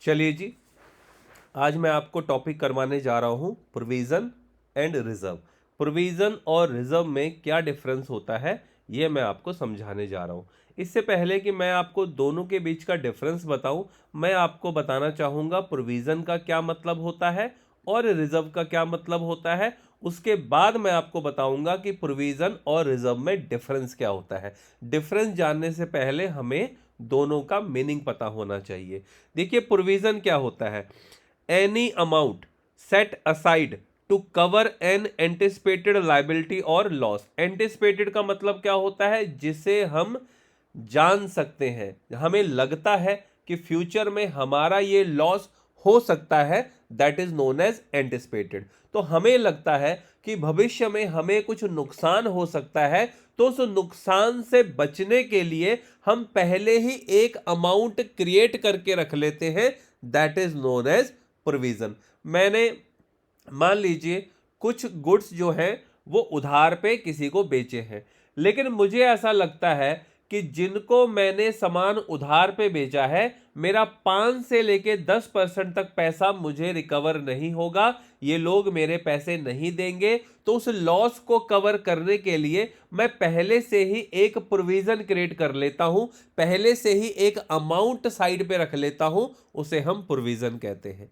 चलिए जी, आज मैं आपको टॉपिक करवाने जा रहा हूं प्रोविज़न एंड रिजर्व। प्रोविज़न और रिजर्व में क्या डिफरेंस होता है ये मैं आपको समझाने जा रहा हूं। इससे पहले कि मैं आपको दोनों के बीच का डिफरेंस बताऊं, मैं आपको बताना चाहूँगा प्रोविज़न का क्या मतलब होता है और रिजर्व का क्या मतलब होता है। उसके बाद मैं आपको बताऊंगा कि प्रोविज़न और रिजर्व में डिफरेंस क्या होता है। डिफरेंस जानने से पहले हमें दोनों का मीनिंग पता होना चाहिए। देखिए, प्रोविज़न क्या होता है? Any amount set aside to cover an anticipated liability और लॉस। एंटिसिपेटेड का मतलब क्या होता है? जिसे हम जान सकते हैं, हमें लगता है कि फ्यूचर में हमारा ये लॉस हो सकता है, that is known as anticipated. तो हमें लगता है कि भविष्य में हमें कुछ नुकसान हो सकता है, तो उस नुकसान से बचने के लिए हम पहले ही एक अमाउंट क्रिएट करके रख लेते हैं, that is known as provision. मैंने मान लीजिए कुछ गुड्स जो हैं वो उधार पे किसी को बेचे हैं, लेकिन मुझे ऐसा लगता है कि जिनको मैंने सामान उधार पे बेचा है, मेरा 5 से लेके 10% तक पैसा मुझे रिकवर नहीं होगा, ये लोग मेरे पैसे नहीं देंगे। तो उस लॉस को कवर करने के लिए मैं पहले से ही एक प्रोविजन क्रिएट कर लेता हूं, पहले से ही एक अमाउंट साइड पे रख लेता हूं, उसे हम प्रोविजन कहते हैं।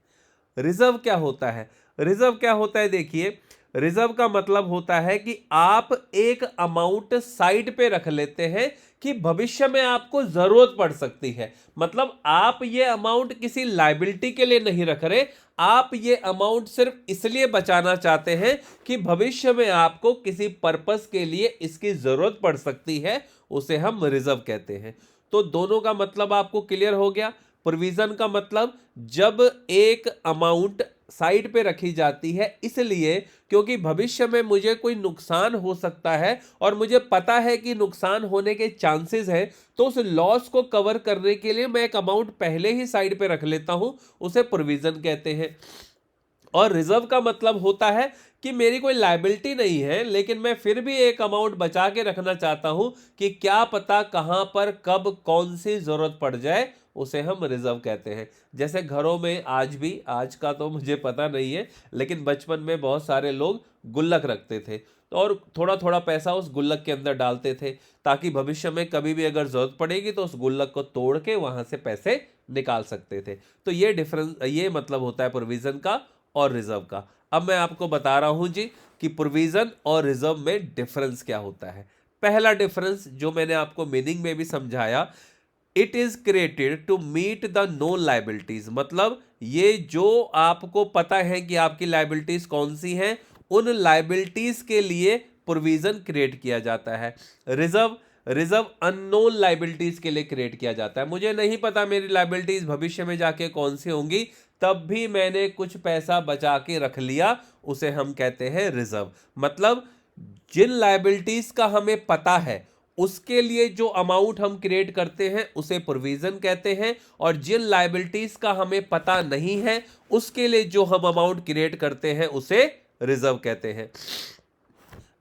रिजर्व क्या होता है? रिजर्व क्या होता है? देखिए, रिजर्व का मतलब होता है कि आप एक अमाउंट साइड पे रख लेते हैं कि भविष्य में आपको जरूरत पड़ सकती है। मतलब आप ये अमाउंट किसी लायबिलिटी के लिए नहीं रख रहे, आप ये अमाउंट सिर्फ इसलिए बचाना चाहते हैं कि भविष्य में आपको किसी पर्पस के लिए इसकी जरूरत पड़ सकती है, उसे हम रिजर्व कहते हैं। तो दोनों का मतलब आपको क्लियर हो गया। प्रोविजन का मतलब जब एक अमाउंट साइड पे रखी जाती है इसलिए क्योंकि भविष्य में मुझे कोई नुकसान हो सकता है और मुझे पता है कि नुकसान होने के चांसेस हैं, तो उस लॉस को कवर करने के लिए मैं एक अमाउंट पहले ही साइड पे रख लेता हूं, उसे प्रोविजन कहते हैं। और रिजर्व का मतलब होता है कि मेरी कोई लायबिलिटी नहीं है, लेकिन मैं फिर भी एक अमाउंट बचा के रखना चाहता हूं कि क्या पता कहां पर कब कौन सी जरूरत पड़ जाए, उसे हम रिजर्व कहते हैं। जैसे घरों में आज भी, आज का तो मुझे पता नहीं है, लेकिन बचपन में बहुत सारे लोग गुल्लक रखते थे और थोड़ा थोड़ा पैसा उस गुल्लक के अंदर डालते थे, ताकि भविष्य में कभी भी अगर जरूरत पड़ेगी तो उस गुल्लक को तोड़ के वहां से पैसे निकाल सकते थे। तो ये डिफरेंस, ये मतलब होता है प्रोविजन का और रिजर्व का। अब मैं आपको बता रहा हूं जी कि प्रोविजन और रिजर्व में डिफरेंस क्या होता है। पहला डिफरेंस जो मैंने आपको मीनिंग में भी समझाया, it is created to meet the known liabilities. मतलब ये जो आपको पता है कि आपकी लाइबिलिटीज कौन सी हैं, उन लाइबिलिटीज के लिए प्रोविजन क्रिएट किया जाता है। रिजर्व, रिजर्व अननोन लाइबिलिटीज के लिए क्रिएट किया जाता है। मुझे नहीं पता मेरी लाइबिलिटीज भविष्य में जाके कौन सी होंगी, तब भी मैंने कुछ पैसा बचा के रख लिया, उसे हम कहते हैं रिजर्व। मतलब जिन लाइबिलिटीज का हमें पता है उसके लिए जो अमाउंट हम क्रिएट करते हैं उसे प्रोविजन कहते हैं, और जिन लाइबिलिटीज का हमें पता नहीं है उसके लिए जो हम अमाउंट क्रिएट करते हैं उसे रिजर्व कहते हैं।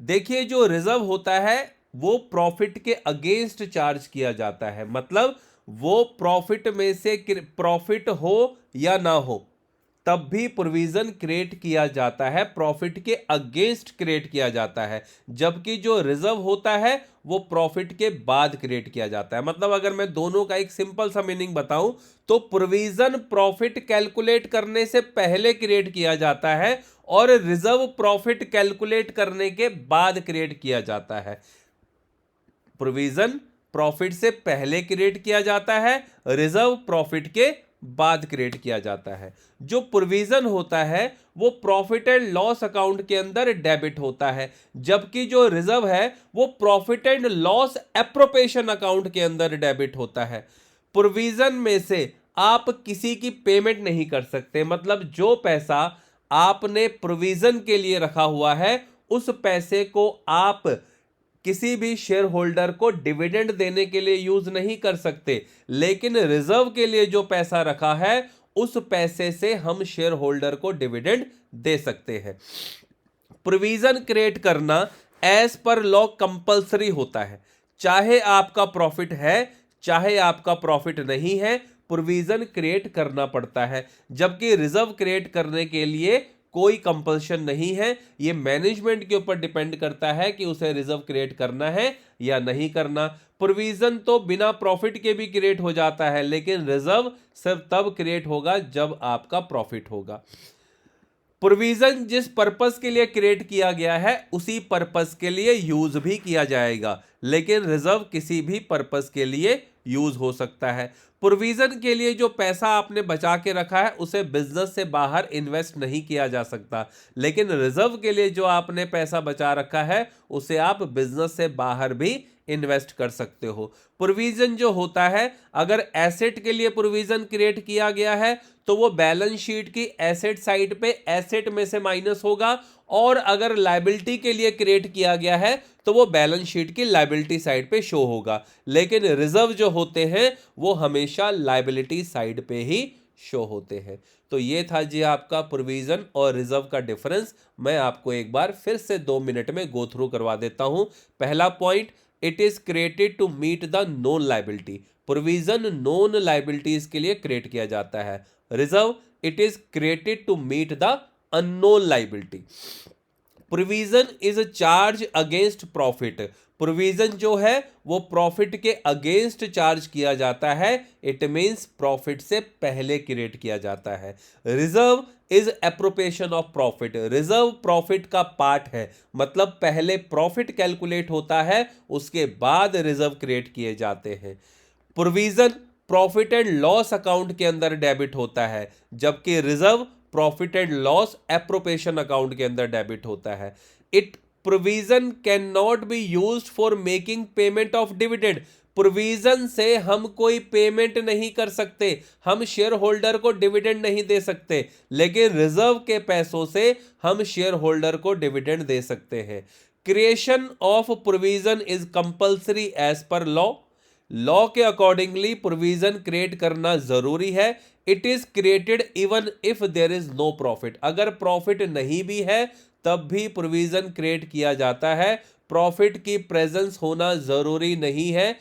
देखिए, जो रिजर्व होता है वो प्रॉफिट के अगेंस्ट चार्ज किया जाता है। मतलब वो प्रॉफिट में से, प्रॉफिट हो या ना हो, तब भी प्रोविजन क्रिएट किया जाता है, प्रॉफिट के अगेंस्ट क्रिएट किया जाता है। जबकि जो रिजर्व होता है वो प्रॉफिट के बाद क्रिएट किया जाता है। मतलब अगर मैं दोनों का एक सिंपल सा मीनिंग बताऊं तो प्रोविजन प्रॉफिट कैलकुलेट करने से पहले क्रिएट किया जाता है और रिजर्व प्रॉफिट कैलकुलेट करने के बाद क्रिएट किया जाता है। प्रोविजन प्रॉफिट से पहले क्रिएट किया जाता है, रिजर्व प्रॉफिट के बाद क्रिएट किया जाता है। जो प्रोविजन होता है वो प्रॉफिट एंड लॉस अकाउंट के अंदर डेबिट होता है, जबकि जो रिजर्व है वो profit and loss appropriation account के अंदर डेबिट होता है। प्रोविजन में से आप किसी की पेमेंट नहीं कर सकते। मतलब जो पैसा आपने प्रोविजन के लिए रखा हुआ है उस पैसे को आप किसी भी शेयर होल्डर को डिविडेंड देने के लिए यूज नहीं कर सकते, लेकिन रिजर्व के लिए जो पैसा रखा है उस पैसे से हम शेयर होल्डर को डिविडेंड दे सकते हैं। प्रोविजन क्रिएट करना एज पर लॉ कंपलसरी होता है, चाहे आपका प्रॉफिट है चाहे आपका प्रॉफिट नहीं है। प्रोविजन क्रिएट करना पड़ता है, जबकि रिजर्व क्रिएट करने के लिए कोई कंपल्शन नहीं है। ये मैनेजमेंट के ऊपर डिपेंड करता है कि उसे रिजर्व क्रिएट करना है या नहीं करना। प्रोविजन तो बिना प्रॉफिट के भी क्रिएट हो जाता है, लेकिन रिजर्व सिर्फ तब क्रिएट होगा जब आपका प्रॉफिट होगा। प्रोविजन जिस पर्पस के लिए क्रिएट किया गया है उसी पर्पस के लिए यूज भी किया जाएगा, लेकिन रिजर्व किसी भी पर्पस के लिए यूज हो सकता है। प्रोविजन के लिए जो पैसा आपने बचा के रखा है उसे बिजनेस से बाहर इन्वेस्ट नहीं किया जा सकता, लेकिन रिजर्व के लिए जो आपने पैसा बचा रखा है उसे आप बिजनेस से बाहर भी इन्वेस्ट कर सकते हो। प्रोविजन जो होता है, अगर एसेट के लिए प्रोविजन क्रिएट किया गया है तो वो बैलेंस शीट की एसेट साइड पे एसेट में से माइनस होगा, और अगर लायबिलिटी के लिए क्रिएट किया गया है तो वो बैलेंस शीट की लायबिलिटी साइड पे शो होगा। लेकिन रिजर्व जो होते हैं वो हमेशा लायबिलिटी साइड पे ही शो होते हैं। तो ये था जी आपका प्रोविजन और रिजर्व का डिफरेंस। मैं आपको एक बार फिर से 2 मिनट में गो थ्रू करवा देता हूं। पहला point, it is created to meet the known liability. Provision known liabilities के लिए क्रिएट किया जाता है। Reserve, it is created to meet the unknown liability. Provision is charge against profit. Provision जो है वो प्रॉफिट के अगेंस्ट चार्ज किया जाता है। इट मींस प्रॉफिट से पहले क्रिएट किया जाता है। Reserve is appropriation of profit. Reserve profit का पार्ट है, मतलब पहले प्रॉफिट कैलकुलेट होता है उसके बाद रिजर्व क्रिएट किए जाते हैं। Provision profit and loss account के अंदर डेबिट होता है, जबकि reserve profit and loss appropriation account के अंदर डेबिट होता है। It provision can not be used for making payment of dividend. Provision से हम कोई पेमेंट नहीं कर सकते, हम शेयर होल्डर को डिविडेंड नहीं दे सकते, लेकिन रिजर्व के पैसों से हम शेयर होल्डर को डिविडेंड दे सकते हैं। Creation of provision is compulsory as per law. Law के अकॉर्डिंगली प्रोविजन क्रिएट करना जरूरी है। It is created even if there is no profit. अगर प्रॉफिट नहीं भी है तब भी प्रोविजन क्रिएट किया जाता है। प्रॉफिट की प्रेजेंस होना जरूरी नहीं है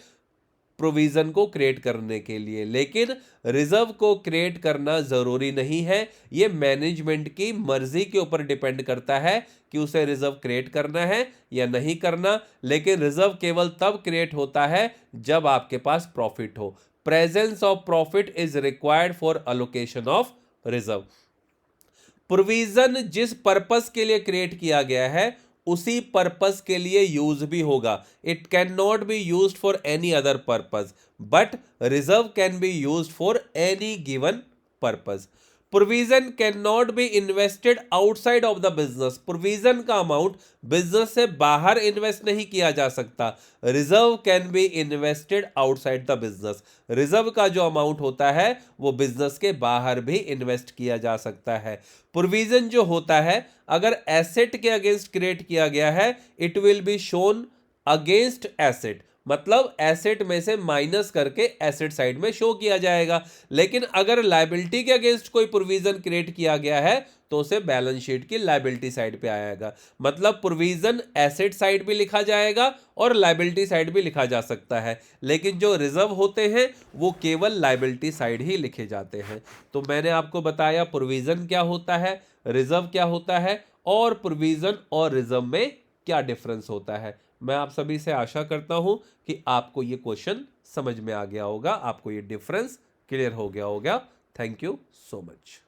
प्रोविजन को क्रिएट करने के लिए, लेकिन रिजर्व को क्रिएट करना जरूरी नहीं है। यह मैनेजमेंट की मर्जी के ऊपर डिपेंड करता है कि उसे रिजर्व क्रिएट करना है या नहीं करना, लेकिन रिजर्व केवल तब क्रिएट होता है जब आपके पास प्रॉफिट हो। Presence of profit is required for allocation of reserve. Provision जिस पर्पस के लिए क्रिएट किया गया है उसी पर्पस के लिए यूज भी होगा। It can not be used for any other purpose, but reserve can be used for any given purpose. Provision can not be invested outside of the business. Provision का amount business से बाहर invest नहीं किया जा सकता। Reserve can be invested outside the business. Reserve का जो amount होता है वो बिजनेस के बाहर भी इन्वेस्ट किया जा सकता है। प्रोविजन जो होता है अगर एसेट के अगेंस्ट क्रिएट किया गया है, it will be shown against asset, मतलब एसेट में से माइनस करके एसेट साइड में शो किया जाएगा। लेकिन अगर लायबिलिटी के अगेंस्ट कोई प्रोविजन क्रिएट किया गया है तो उसे बैलेंस शीट की लायबिलिटी साइड पे आएगा। मतलब प्रोविजन एसेट साइड भी लिखा जाएगा और लायबिलिटी साइड भी लिखा जा सकता है, लेकिन जो रिजर्व होते हैं वो केवल लायबिलिटी साइड ही लिखे जाते हैं। तो मैंने आपको बताया प्रोविजन क्या होता है, रिजर्व क्या होता है, और प्रोविजन और रिजर्व में क्या डिफरेंस होता है। मैं आप सभी से आशा करता हूं कि आपको ये क्वेश्चन समझ में आ गया होगा, आपको ये डिफरेंस क्लियर हो गया होगा। Thank you so much.